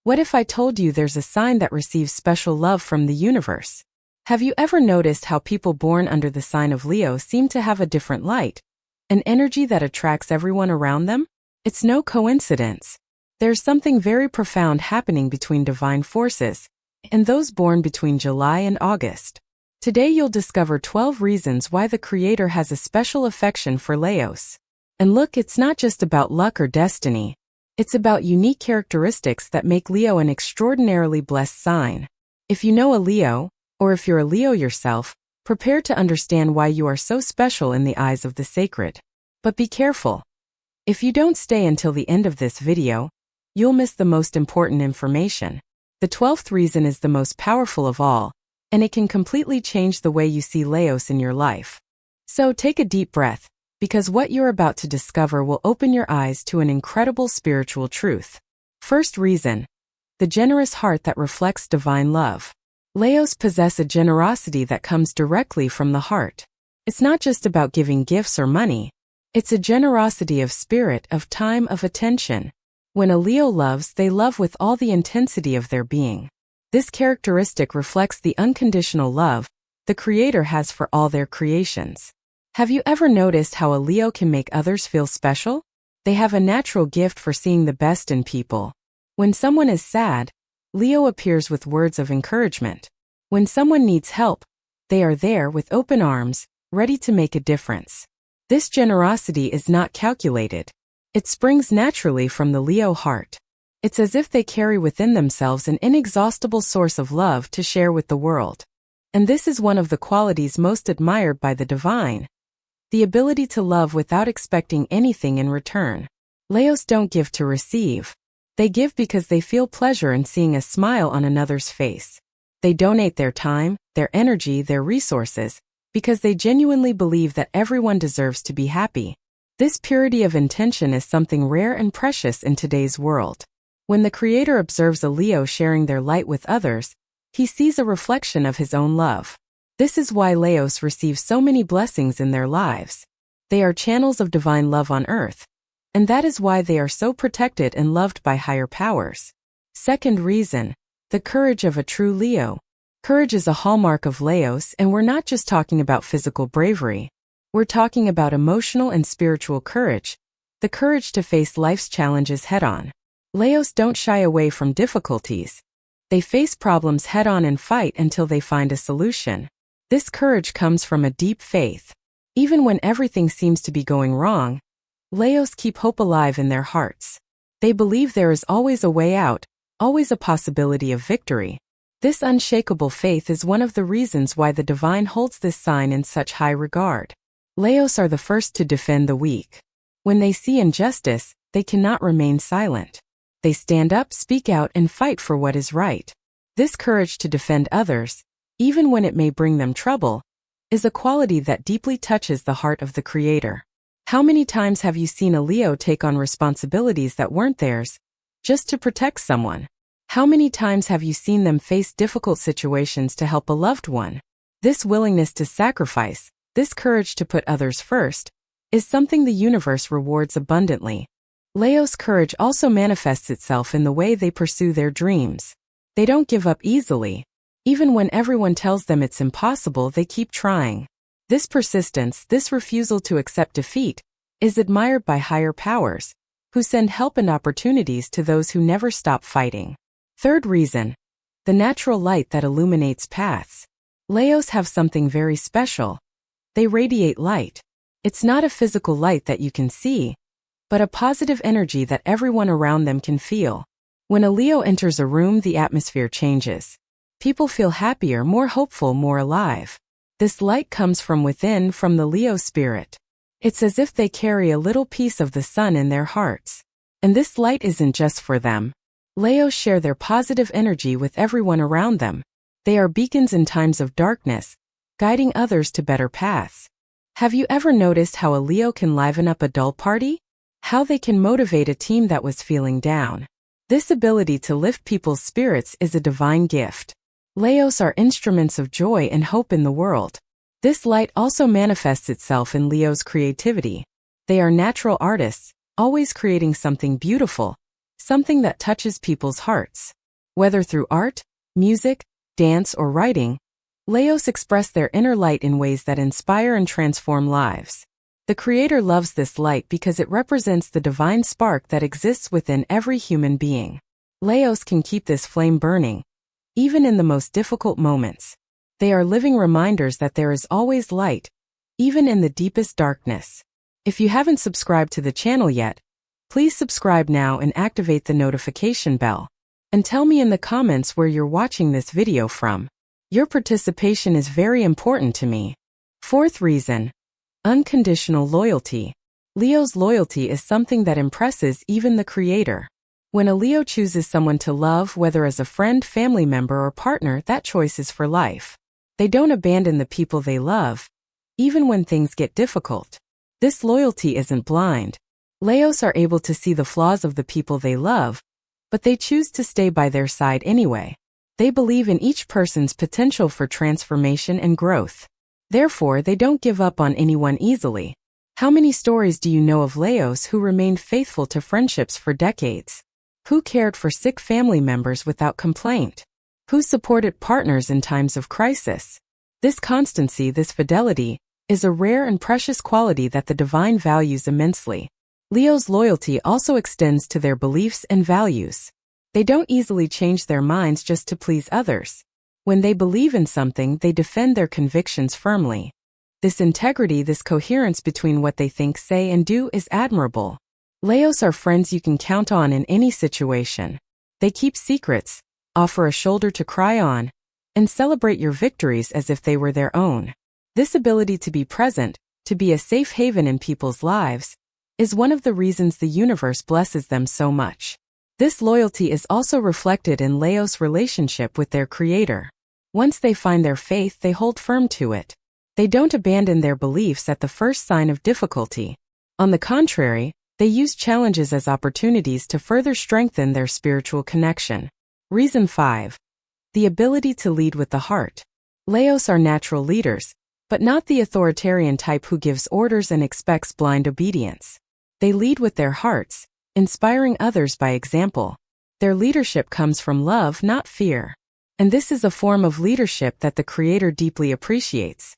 What if I told you there's a sign that receives special love from the universe? Have you ever noticed how people born under the sign of Leo seem to have a different light, an energy that attracts everyone around them? It's no coincidence. There's something very profound happening between divine forces and those born between July and August. Today you'll discover 12 reasons why the Creator has a special affection for Leos. And look, it's not just about luck or destiny. It's about unique characteristics that make Leo an extraordinarily blessed sign. If you know a Leo, or if you're a Leo yourself, prepare to understand why you are so special in the eyes of the sacred. But be careful. If you don't stay until the end of this video, you'll miss the most important information. The 12th reason is the most powerful of all, and it can completely change the way you see Leos in your life. So take a deep breath, because what you're about to discover will open your eyes to an incredible spiritual truth. First reason: the generous heart that reflects divine love. Leos possess a generosity that comes directly from the heart. It's not just about giving gifts or money. It's a generosity of spirit, of time, of attention. When a Leo loves, they love with all the intensity of their being. This characteristic reflects the unconditional love the Creator has for all their creations. Have you ever noticed how a Leo can make others feel special? They have a natural gift for seeing the best in people. When someone is sad, Leo appears with words of encouragement. When someone needs help, they are there with open arms, ready to make a difference. This generosity is not calculated. It springs naturally from the Leo heart. It's as if they carry within themselves an inexhaustible source of love to share with the world. And this is one of the qualities most admired by the divine: the ability to love without expecting anything in return. Leos don't give to receive. They give because they feel pleasure in seeing a smile on another's face. They donate their time, their energy, their resources, because they genuinely believe that everyone deserves to be happy. This purity of intention is something rare and precious in today's world. When the Creator observes a Leo sharing their light with others, he sees a reflection of his own love. This is why Leos receive so many blessings in their lives. They are channels of divine love on earth, and that is why they are so protected and loved by higher powers. Second reason: the courage of a true Leo. Courage is a hallmark of Leos, and we're not just talking about physical bravery. We're talking about emotional and spiritual courage, the courage to face life's challenges head-on. Leos don't shy away from difficulties. They face problems head-on and fight until they find a solution. This courage comes from a deep faith. Even when everything seems to be going wrong, Leos keep hope alive in their hearts. They believe there is always a way out, always a possibility of victory. This unshakable faith is one of the reasons why the divine holds this sign in such high regard. Leos are the first to defend the weak. When they see injustice, they cannot remain silent. They stand up, speak out, and fight for what is right. This courage to defend others, even when it may bring them trouble, is a quality that deeply touches the heart of the Creator. How many times have you seen a Leo take on responsibilities that weren't theirs, just to protect someone? How many times have you seen them face difficult situations to help a loved one? This willingness to sacrifice, this courage to put others first, is something the universe rewards abundantly. Leo's courage also manifests itself in the way they pursue their dreams. They don't give up easily. Even when everyone tells them it's impossible, they keep trying. This persistence, this refusal to accept defeat, is admired by higher powers, who send help and opportunities to those who never stop fighting. Third reason: the natural light that illuminates paths. Leos have something very special. They radiate light. It's not a physical light that you can see, but a positive energy that everyone around them can feel. When a Leo enters a room, the atmosphere changes. People feel happier, more hopeful, more alive. This light comes from within, from the Leo spirit. It's as if they carry a little piece of the sun in their hearts. And this light isn't just for them. Leos share their positive energy with everyone around them. They are beacons in times of darkness, guiding others to better paths. Have you ever noticed how a Leo can liven up a dull party? How they can motivate a team that was feeling down? This ability to lift people's spirits is a divine gift. Leos are instruments of joy and hope in the world. This light also manifests itself in Leo's creativity. They are natural artists, always creating something beautiful, something that touches people's hearts. Whether through art, music, dance, or writing, Leos express their inner light in ways that inspire and transform lives. The Creator loves this light because it represents the divine spark that exists within every human being. Leos can keep this flame burning, even in the most difficult moments. They are living reminders that there is always light, even in the deepest darkness. If you haven't subscribed to the channel yet, please subscribe now and activate the notification bell. And tell me in the comments where you're watching this video from. Your participation is very important to me. Fourth reason: unconditional loyalty. Leo's loyalty is something that impresses even the Creator. When a Leo chooses someone to love, whether as a friend, family member, or partner, that choice is for life. They don't abandon the people they love, even when things get difficult. This loyalty isn't blind. Leos are able to see the flaws of the people they love, but they choose to stay by their side anyway. They believe in each person's potential for transformation and growth. Therefore, they don't give up on anyone easily. How many stories do you know of Leos who remained faithful to friendships for decades? Who cared for sick family members without complaint? Who supported partners in times of crisis? This constancy, this fidelity, is a rare and precious quality that the divine values immensely. Leo's loyalty also extends to their beliefs and values. They don't easily change their minds just to please others. When they believe in something, they defend their convictions firmly. This integrity, this coherence between what they think, say, and do is admirable. Leos are friends you can count on in any situation. They keep secrets, offer a shoulder to cry on, and celebrate your victories as if they were their own. This ability to be present, to be a safe haven in people's lives, is one of the reasons the universe blesses them so much. This loyalty is also reflected in Leo's relationship with their Creator. Once they find their faith, they hold firm to it. They don't abandon their beliefs at the first sign of difficulty. On the contrary, they use challenges as opportunities to further strengthen their spiritual connection. Reason 5. The ability to lead with the heart. Leos are natural leaders, but not the authoritarian type who gives orders and expects blind obedience. They lead with their hearts, inspiring others by example. Their leadership comes from love, not fear. And this is a form of leadership that the Creator deeply appreciates.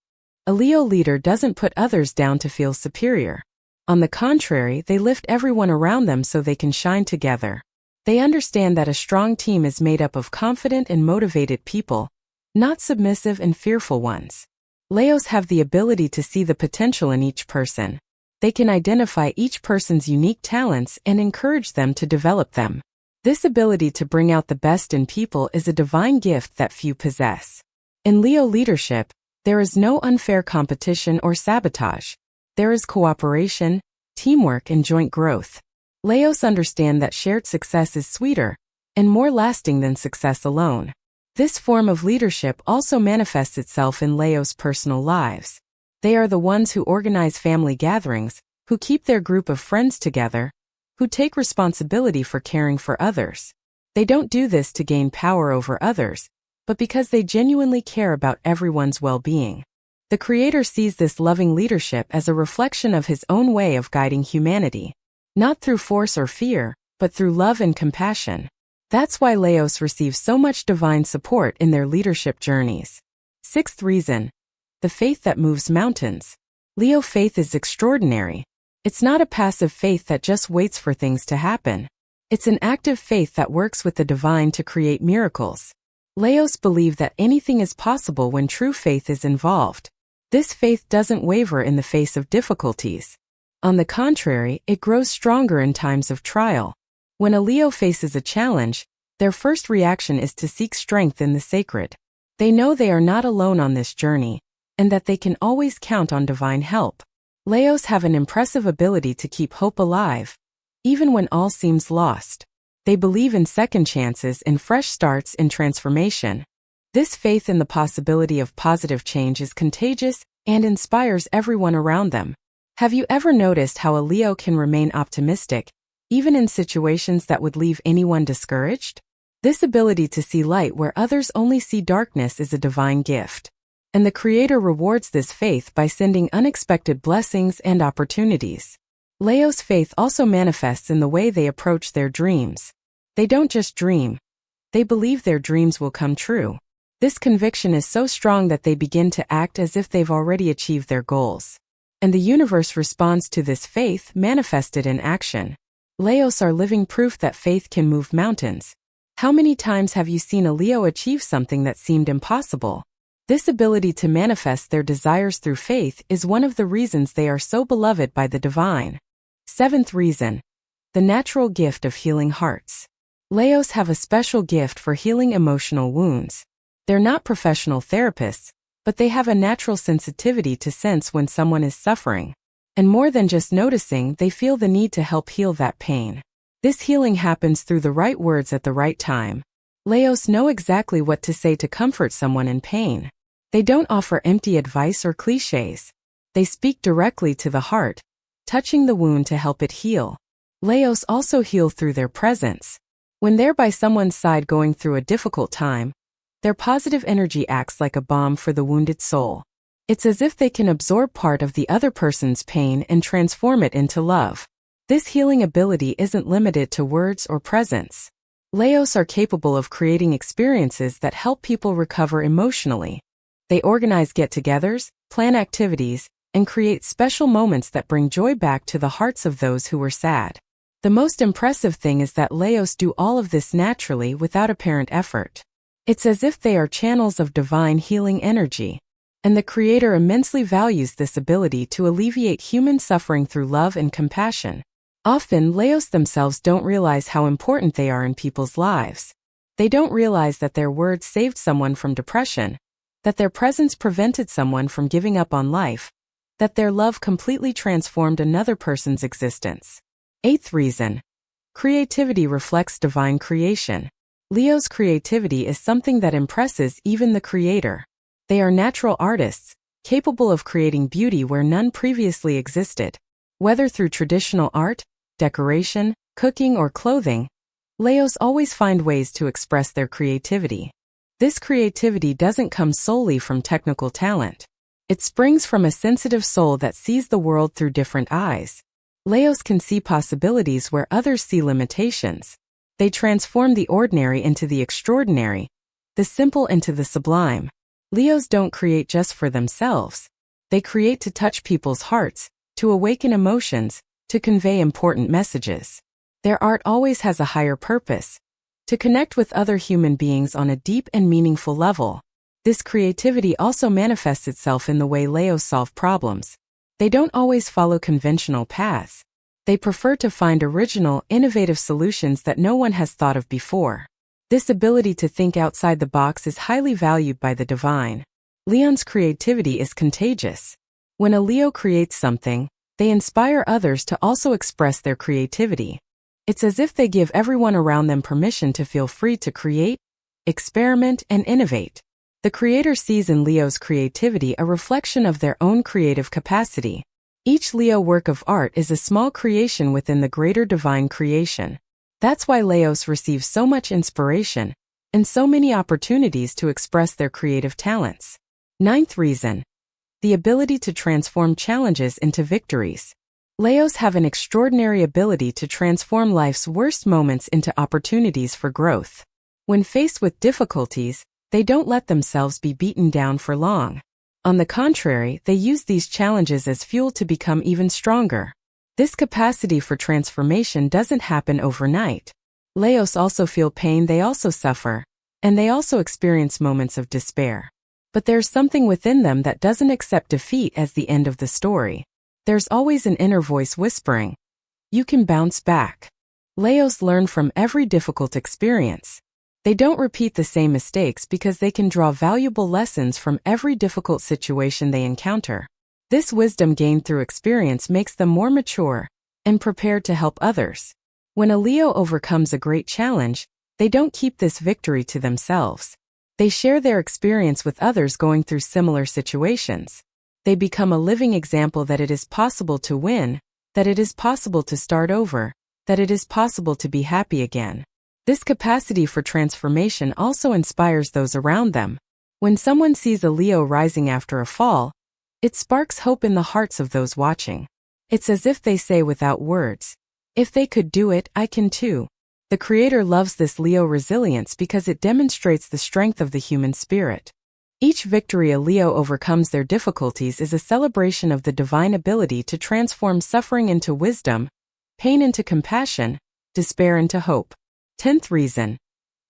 A Leo leader doesn't put others down to feel superior. On the contrary, they lift everyone around them so they can shine together. They understand that a strong team is made up of confident and motivated people, not submissive and fearful ones. Leos have the ability to see the potential in each person. They can identify each person's unique talents and encourage them to develop them. This ability to bring out the best in people is a divine gift that few possess. In Leo leadership, there is no unfair competition or sabotage. There is cooperation, teamwork, and joint growth. Leos understand that shared success is sweeter and more lasting than success alone. This form of leadership also manifests itself in Leo's personal lives. They are the ones who organize family gatherings, who keep their group of friends together, who take responsibility for caring for others. They don't do this to gain power over others, but because they genuinely care about everyone's well-being. The Creator sees this loving leadership as a reflection of His own way of guiding humanity, not through force or fear, but through love and compassion. That's why Leos receive so much divine support in their leadership journeys. Sixth reason: the faith that moves mountains. Leo faith is extraordinary. It's not a passive faith that just waits for things to happen. It's an active faith that works with the divine to create miracles. Leos believe that anything is possible when true faith is involved. This faith doesn't waver in the face of difficulties. On the contrary, it grows stronger in times of trial. When a Leo faces a challenge, their first reaction is to seek strength in the sacred. They know they are not alone on this journey, and that they can always count on divine help. Leos have an impressive ability to keep hope alive, even when all seems lost. They believe in second chances, in fresh starts, in transformation. This faith in the possibility of positive change is contagious and inspires everyone around them. Have you ever noticed how a Leo can remain optimistic, even in situations that would leave anyone discouraged? This ability to see light where others only see darkness is a divine gift. And the Creator rewards this faith by sending unexpected blessings and opportunities. Leo's faith also manifests in the way they approach their dreams. They don't just dream. They believe their dreams will come true. This conviction is so strong that they begin to act as if they've already achieved their goals. And the universe responds to this faith manifested in action. Leos are living proof that faith can move mountains. How many times have you seen a Leo achieve something that seemed impossible? This ability to manifest their desires through faith is one of the reasons they are so beloved by the divine. 7th reason. The natural gift of healing hearts. Leos have a special gift for healing emotional wounds. They're not professional therapists, but they have a natural sensitivity to sense when someone is suffering. And more than just noticing, they feel the need to help heal that pain. This healing happens through the right words at the right time. Leos know exactly what to say to comfort someone in pain. They don't offer empty advice or cliches. They speak directly to the heart, touching the wound to help it heal. Leos also heal through their presence. When they're by someone's side going through a difficult time, their positive energy acts like a balm for the wounded soul. It's as if they can absorb part of the other person's pain and transform it into love. This healing ability isn't limited to words or presence. Leos are capable of creating experiences that help people recover emotionally. They organize get-togethers, plan activities, and create special moments that bring joy back to the hearts of those who were sad. The most impressive thing is that Leos do all of this naturally without apparent effort. It's as if they are channels of divine healing energy. And the Creator immensely values this ability to alleviate human suffering through love and compassion. Often, Leos themselves don't realize how important they are in people's lives. They don't realize that their words saved someone from depression, that their presence prevented someone from giving up on life, that their love completely transformed another person's existence. 8th reason. Creativity reflects divine creation. Leo's creativity is something that impresses even the Creator. They are natural artists, capable of creating beauty where none previously existed. Whether through traditional art, decoration, cooking, or clothing, Leos always find ways to express their creativity. This creativity doesn't come solely from technical talent. It springs from a sensitive soul that sees the world through different eyes. Leos can see possibilities where others see limitations. They transform the ordinary into the extraordinary, the simple into the sublime. Leos don't create just for themselves. They create to touch people's hearts, to awaken emotions, to convey important messages. Their art always has a higher purpose: to connect with other human beings on a deep and meaningful level. This creativity also manifests itself in the way Leos solve problems. They don't always follow conventional paths. They prefer to find original, innovative solutions that no one has thought of before. This ability to think outside the box is highly valued by the divine. Leon's creativity is contagious. When a Leo creates something, they inspire others to also express their creativity. It's as if they give everyone around them permission to feel free to create, experiment, and innovate. The Creator sees in Leo's creativity a reflection of their own creative capacity. Each Leo work of art is a small creation within the greater divine creation. That's why Leos receive so much inspiration and so many opportunities to express their creative talents. 9th reason. The ability to transform challenges into victories. Leos have an extraordinary ability to transform life's worst moments into opportunities for growth. When faced with difficulties, they don't let themselves be beaten down for long. On the contrary, they use these challenges as fuel to become even stronger. This capacity for transformation doesn't happen overnight. Leos also feel pain, they also suffer, and they also experience moments of despair. But there's something within them that doesn't accept defeat as the end of the story. There's always an inner voice whispering, "You can bounce back." Leos learn from every difficult experience. They don't repeat the same mistakes because they can draw valuable lessons from every difficult situation they encounter. This wisdom gained through experience makes them more mature and prepared to help others. When a Leo overcomes a great challenge, they don't keep this victory to themselves. They share their experience with others going through similar situations. They become a living example that it is possible to win, that it is possible to start over, that it is possible to be happy again. This capacity for transformation also inspires those around them. When someone sees a Leo rising after a fall, it sparks hope in the hearts of those watching. It's as if they say without words, "If they could do it, I can too." The Creator loves this Leo resilience because it demonstrates the strength of the human spirit. Each victory a Leo overcomes their difficulties is a celebration of the divine ability to transform suffering into wisdom, pain into compassion, despair into hope. 10th reason.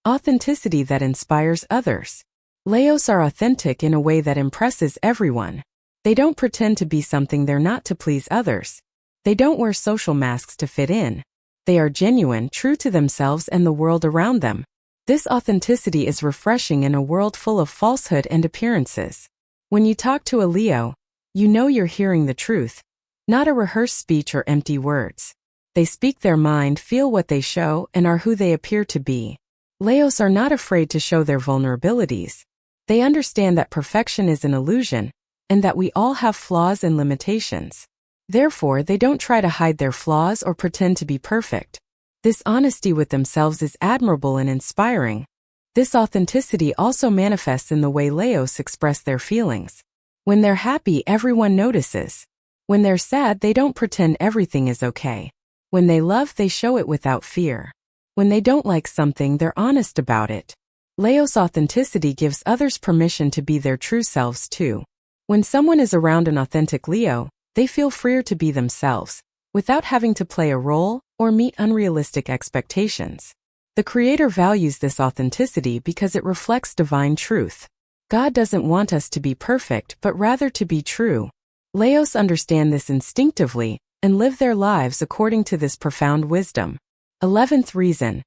Authenticity that inspires others. Leos are authentic in a way that impresses everyone. They don't pretend to be something they're not to please others. They don't wear social masks to fit in. They are genuine, true to themselves and the world around them. This authenticity is refreshing in a world full of falsehood and appearances. When you talk to a Leo, you know you're hearing the truth, not a rehearsed speech or empty words. They speak their mind, feel what they show, and are who they appear to be. Leos are not afraid to show their vulnerabilities. They understand that perfection is an illusion, and that we all have flaws and limitations. Therefore, they don't try to hide their flaws or pretend to be perfect. This honesty with themselves is admirable and inspiring. This authenticity also manifests in the way Leos express their feelings. When they're happy, everyone notices. When they're sad, they don't pretend everything is okay. When they love, they show it without fear. When they don't like something, they're honest about it. Leo's authenticity gives others permission to be their true selves too. When someone is around an authentic Leo, they feel freer to be themselves, without having to play a role or meet unrealistic expectations. The Creator values this authenticity because it reflects divine truth. God doesn't want us to be perfect, but rather to be true. Leos understand this instinctively and live their lives according to this profound wisdom. 11th reason.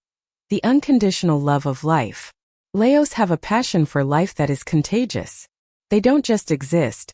The unconditional love of life. Leos have a passion for life that is contagious. They don't just exist.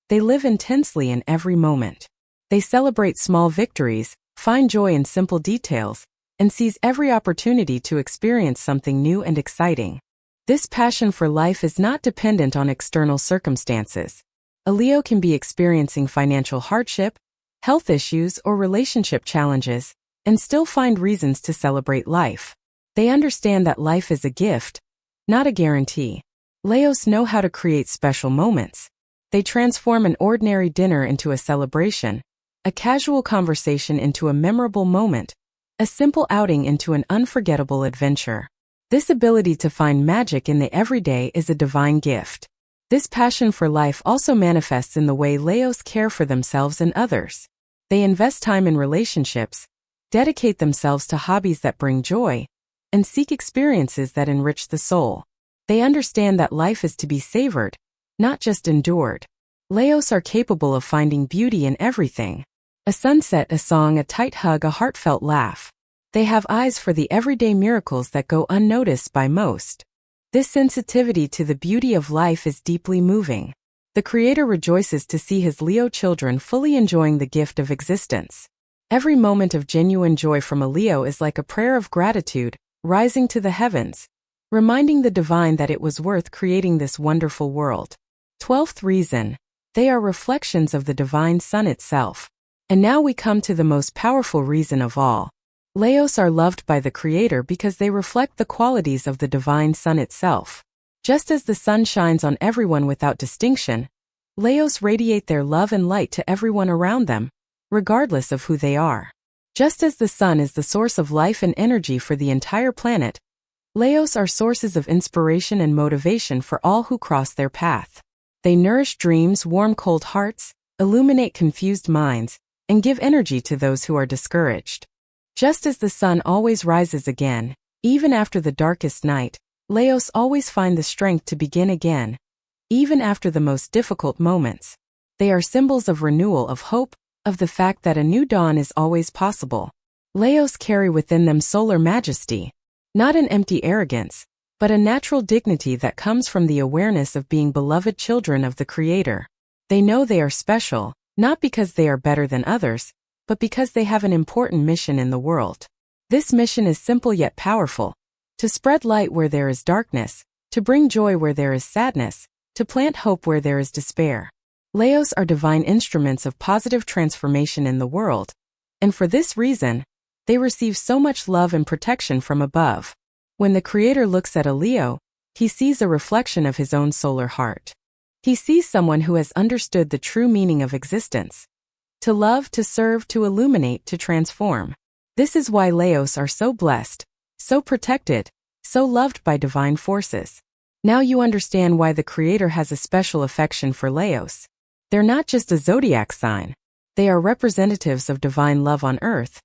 They live intensely in every moment. They celebrate small victories, find joy in simple details, and seize every opportunity to experience something new and exciting. This passion for life is not dependent on external circumstances. A Leo can be experiencing financial hardship, health issues, or relationship challenges, and still find reasons to celebrate life. They understand that life is a gift, not a guarantee. Leos know how to create special moments. They transform an ordinary dinner into a celebration, a casual conversation into a memorable moment, a simple outing into an unforgettable adventure. This ability to find magic in the everyday is a divine gift. This passion for life also manifests in the way Leos care for themselves and others. They invest time in relationships, dedicate themselves to hobbies that bring joy, and seek experiences that enrich the soul. They understand that life is to be savored, not just endured. Leos are capable of finding beauty in everything. A sunset, a song, a tight hug, a heartfelt laugh. They have eyes for the everyday miracles that go unnoticed by most. This sensitivity to the beauty of life is deeply moving. The Creator rejoices to see His Leo children fully enjoying the gift of existence. Every moment of genuine joy from a Leo is like a prayer of gratitude, rising to the heavens, reminding the divine that it was worth creating this wonderful world. 12th reason. They are reflections of the divine sun itself. And now we come to the most powerful reason of all. Leos are loved by the Creator because they reflect the qualities of the divine sun itself. Just as the sun shines on everyone without distinction, Leos radiate their love and light to everyone around them, regardless of who they are. Just as the sun is the source of life and energy for the entire planet, Leos are sources of inspiration and motivation for all who cross their path. They nourish dreams, warm cold hearts, illuminate confused minds, and give energy to those who are discouraged. Just as the sun always rises again, even after the darkest night, Leos always find the strength to begin again, even after the most difficult moments. They are symbols of renewal, of hope, of the fact that a new dawn is always possible. Leos carry within them solar majesty, not an empty arrogance, but a natural dignity that comes from the awareness of being beloved children of the Creator. They know they are special, not because they are better than others, but because they have an important mission in the world. This mission is simple yet powerful: to spread light where there is darkness, to bring joy where there is sadness, to plant hope where there is despair. Leos are divine instruments of positive transformation in the world, and for this reason, they receive so much love and protection from above. When the Creator looks at a Leo, he sees a reflection of his own solar heart. He sees someone who has understood the true meaning of existence, To love, to serve, to illuminate, to transform. This is why Leos are so blessed, so protected, so loved by divine forces. Now you understand why the Creator has a special affection for Leos. They're not just a zodiac sign. They are representatives of divine love on earth,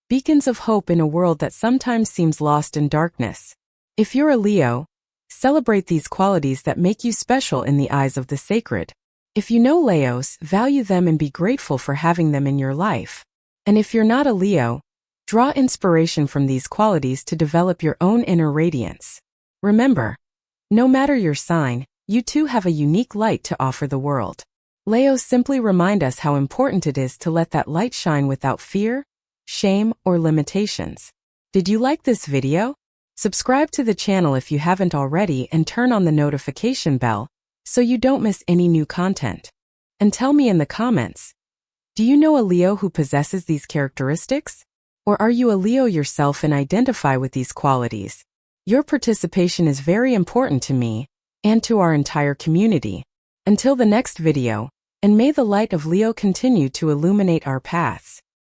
beacons of hope in a world that sometimes seems lost in darkness. If you're a Leo, celebrate these qualities that make you special in the eyes of the sacred. If you know Leos, value them and be grateful for having them in your life. And if you're not a Leo, draw inspiration from these qualities to develop your own inner radiance. Remember, no matter your sign, you too have a unique light to offer the world. Leos simply remind us how important it is to let that light shine without fear, shame, or limitations. Did you like this video? Subscribe to the channel if you haven't already and turn on the notification bell so you don't miss any new content. And tell me in the comments, do you know a Leo who possesses these characteristics? Or are you a Leo yourself and identify with these qualities? Your participation is very important to me and to our entire community. Until the next video, and may the light of Leo continue to illuminate our paths.